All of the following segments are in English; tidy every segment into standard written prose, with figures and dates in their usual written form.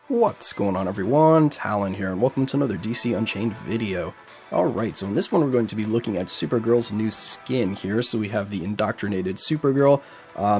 What's going on, everyone? Talen here, and welcome to another DC Unchained video. Alright, so in this one we're going to be looking at Supergirl's new skin here. So we have the indoctrinated Supergirl.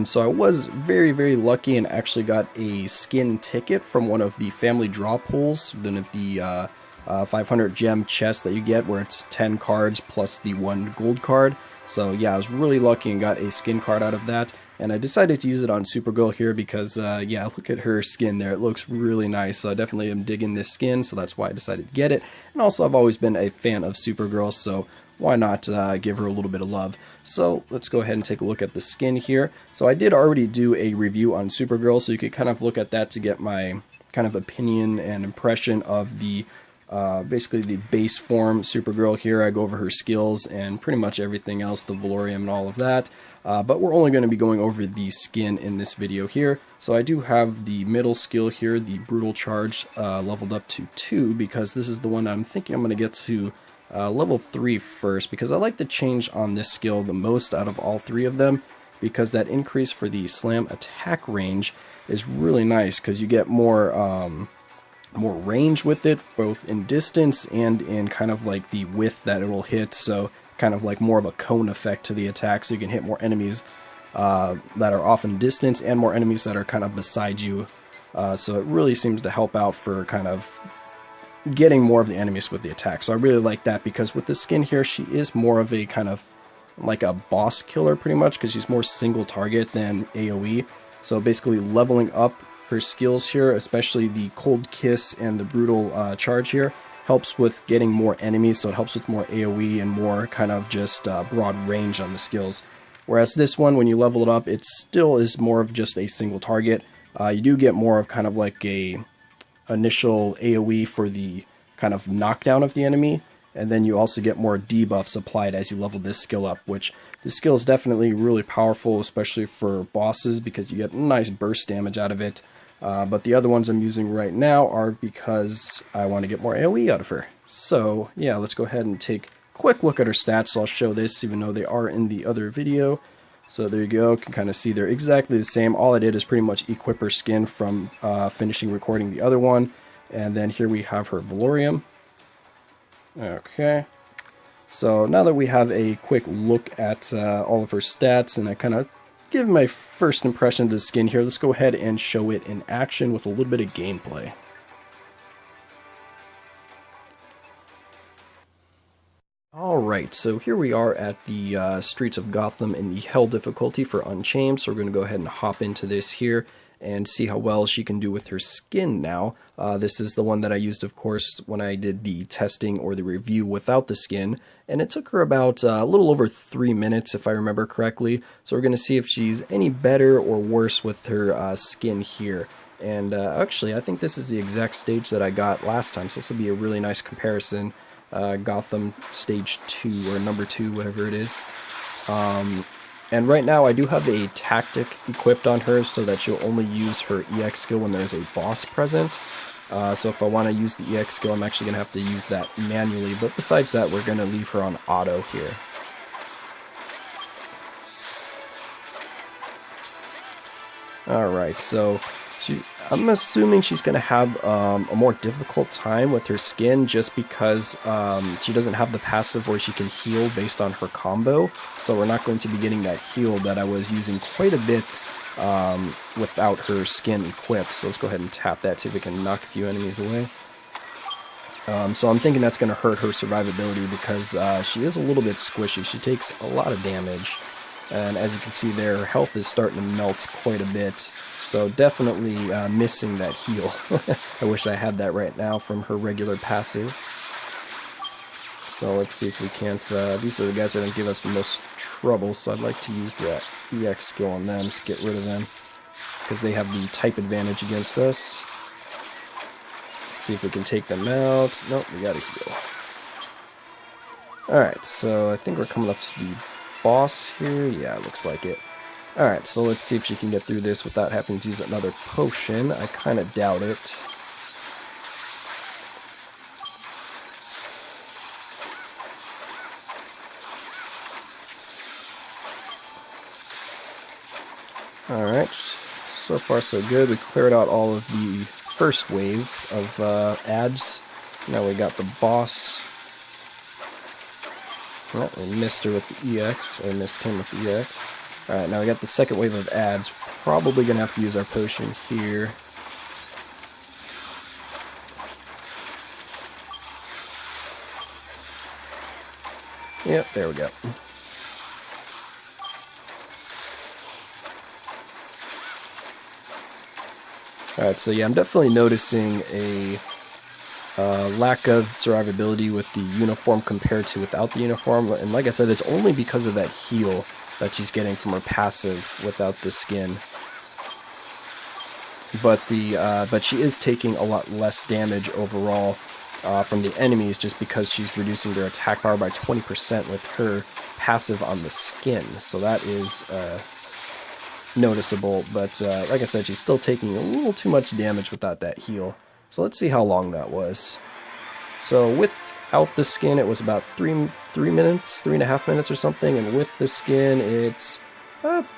So I was very lucky and actually got a skin ticket from one of the family draw pools, one of the 500 gem chests that you get, where it's 10 cards plus the 1 gold card. So yeah, I was really lucky and got a skin card out of that. And I decided to use it on Supergirl here because, yeah, look at her skin there. It looks really nice, so I definitely am digging this skin, so that's why I decided to get it. And also, I've always been a fan of Supergirl, so why not give her a little bit of love. So let's go ahead and take a look at the skin here. So I did already do a review on Supergirl, so you could kind of look at that to get my kind of opinion and impression of the basically the base form Supergirl here. I go over her skills and pretty much everything else, the Valorium and all of that. But we're only going to be going over the skin in this video here. So I do have the middle skill here, the Brutal Charge, leveled up to 2, because this is the one I'm thinking I'm going to get to level 3 first, because I like the change on this skill the most out of all 3 of them, because that increase for the slam attack range is really nice, because you get more range with it, both in distance and in kind of like the width that it will hit. So kind of like more of a cone effect to the attack, so you can hit more enemies that are off in distance and more enemies that are kind of beside you. So it really seems to help out for kind of getting more of the enemies with the attack. So I really like that, because with the skin here, she is more of a kind of like a boss killer pretty much, because she's more single target than AoE. So basically leveling up her skills here, especially the Cold Kiss and the Brutal Charge here, helps with getting more enemies, so it helps with more AoE and more kind of just broad range on the skills. Whereas this one, when you level it up, it still is more of just a single target. You do get more of kind of like a initial AoE for the kind of knockdown of the enemy, and then you also get more debuffs applied as you level this skill up, which this skill is definitely really powerful, especially for bosses, because you get nice burst damage out of it. But the other ones I'm using right now are because I want to get more AoE out of her. So yeah, let's go ahead and take a quick look at her stats. So I'll show this even though they are in the other video. So there you go, you can kind of see they're exactly the same. All I did is pretty much equip her skin from finishing recording the other one. And then here we have her Valorium. Okay. So now that we have a quick look at all of her stats, and I kind of give my first impression of the skin here, let's go ahead and show it in action with a little bit of gameplay. Alright, so here we are at the streets of Gotham in the Hell difficulty for Unchained, so we're going to go ahead and hop into this here and see how well she can do with her skin now. This is the one that I used, of course, when I did the testing or the review without the skin, and it took her about a little over 3 minutes, if I remember correctly. So we're going to see if she's any better or worse with her skin here. And actually, I think this is the exact stage that I got last time, so this will be a really nice comparison. Gotham Stage 2, or number 2, whatever it is. And right now I do have a tactic equipped on her so that she'll only use her EX skill when there's a boss present. So if I want to use the EX skill, I'm actually going to have to use that manually. But besides that, we're going to leave her on auto here. Alright, so I'm assuming she's going to have a more difficult time with her skin, just because she doesn't have the passive where she can heal based on her combo. So we're not going to be getting that heal that I was using quite a bit without her skin equipped. So let's go ahead and tap that, see if we can knock a few enemies away. So I'm thinking that's going to hurt her survivability, because she is a little bit squishy. She takes a lot of damage. And as you can see there, her health is starting to melt quite a bit. So definitely missing that heal. I wish I had that right now from her regular passive. So let's see if we can't... these are the guys that are going to give us the most trouble, so I'd like to use that EX skill on them to get rid of them, because they have the type advantage against us. Let's see if we can take them out. Nope, we gotta heal. Alright, so I think we're coming up to the boss here. Yeah, it looks like it. Alright, so let's see if she can get through this without having to use another potion. I kind of doubt it. Alright, so far so good. We cleared out all of the first wave of ads. Now we got the boss. Oh, we missed her with the EX, or missed him with the EX. Alright, now we got the second wave of ads. Probably gonna have to use our potion here. Yep, there we go. Alright, so yeah, I'm definitely noticing a lack of survivability with the uniform compared to without the uniform. And like I said, it's only because of that heal that she's getting from her passive without the skin. But she is taking a lot less damage overall from the enemies just because she's reducing their attack power by 20% with her passive on the skin. So that is noticeable, but like I said, she's still taking a little too much damage without that heal. So let's see how long that was. So without the skin, it was about 3.5 minutes or something, and with the skin, it's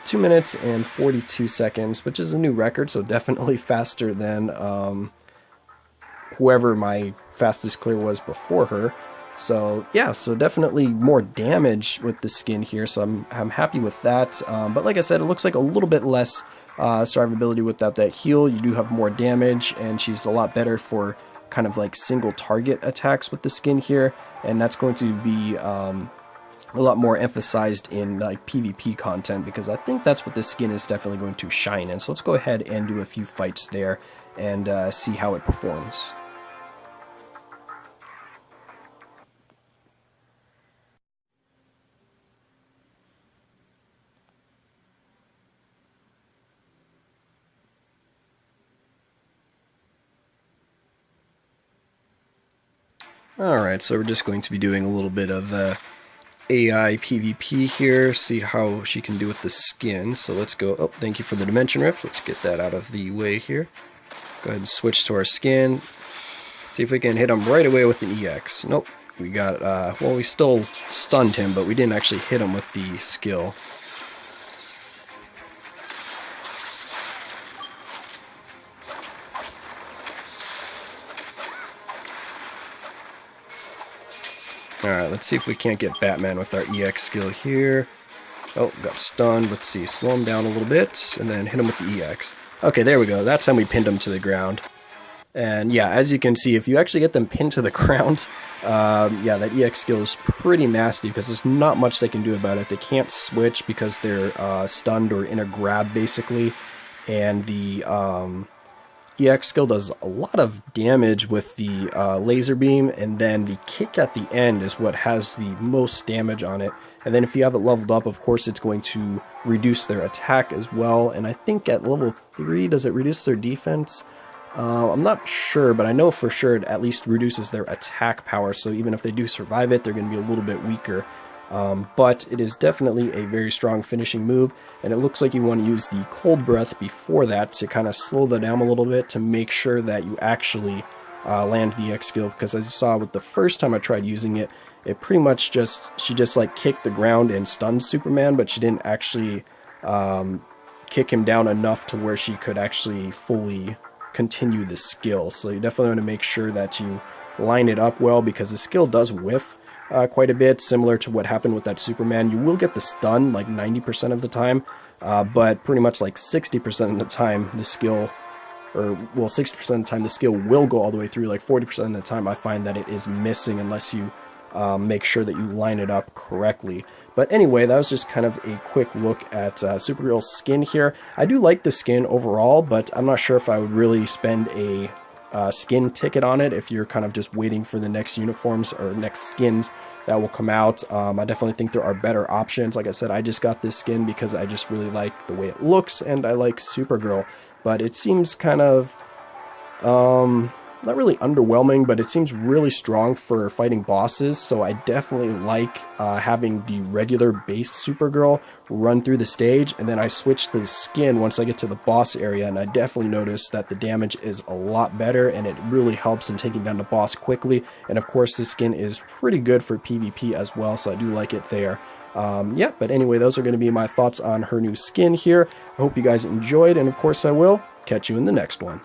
2 minutes and 42 seconds, which is a new record, so definitely faster than whoever my fastest clear was before her. So yeah, so definitely more damage with the skin here, so I'm happy with that. But like I said, it looks like a little bit less survivability without that heal. You do have more damage, and she's a lot better for kind of like single target attacks with the skin here, and that's going to be a lot more emphasized in like PvP content, because I think that's what this skin is definitely going to shine in. So let's go ahead and do a few fights there and see how it performs. Alright, so we're just going to be doing a little bit of AI PvP here, see how she can do with the skin. So let's go, oh, thank you for the Dimension Rift, let's get that out of the way here. Go ahead and switch to our skin, see if we can hit him right away with an EX. Nope, we got, well, we still stunned him, but we didn't actually hit him with the skill. Alright, let's see if we can't get Batman with our EX skill here. Oh, got stunned. Let's see, slow him down a little bit, and then hit him with the EX. Okay, there we go. That time we pinned him to the ground. And yeah, as you can see, if you actually get them pinned to the ground, yeah, that EX skill is pretty nasty, because there's not much they can do about it. They can't switch because they're stunned or in a grab, basically. And the EX skill does a lot of damage with the laser beam, and then the kick at the end is what has the most damage on it. And then if you have it leveled up, of course, it's going to reduce their attack as well. And I think at level 3, does it reduce their defense? I'm not sure, but I know for sure it at least reduces their attack power, so even if they do survive it, they're going to be a little bit weaker. But it is definitely a very strong finishing move, and it looks like you want to use the cold breath before that to kind of slow that down a little bit to make sure that you actually land the EX skill, because as you saw with the first time I tried using it, it pretty much she just like kicked the ground and stunned Superman, but she didn't actually kick him down enough to where she could actually fully continue the skill. So you definitely want to make sure that you line it up well, because the skill does whiff quite a bit, similar to what happened with that Superman. You will get the stun like 90% of the time, but pretty much like 60% of the time the skill, or well, 60% of the time the skill will go all the way through. Like 40% of the time I find that it is missing unless you make sure that you line it up correctly. But anyway, that was just kind of a quick look at Supergirl's skin here. I do like the skin overall, but I'm not sure if I would really spend a skin ticket on it if you're kind of just waiting for the next uniforms or next skins that will come out. I definitely think there are better options. Like I said, I just got this skin because I just really like the way it looks, and I like Supergirl. But it seems kind of not really underwhelming, but it seems really strong for fighting bosses, so I definitely like having the regular base Supergirl run through the stage, and then I switch the skin once I get to the boss area, and I definitely notice that the damage is a lot better, and it really helps in taking down the boss quickly. And of course, the skin is pretty good for PvP as well, so I do like it there. Yeah, but anyway, those are going to be my thoughts on her new skin here. I hope you guys enjoyed, and of course I will catch you in the next one.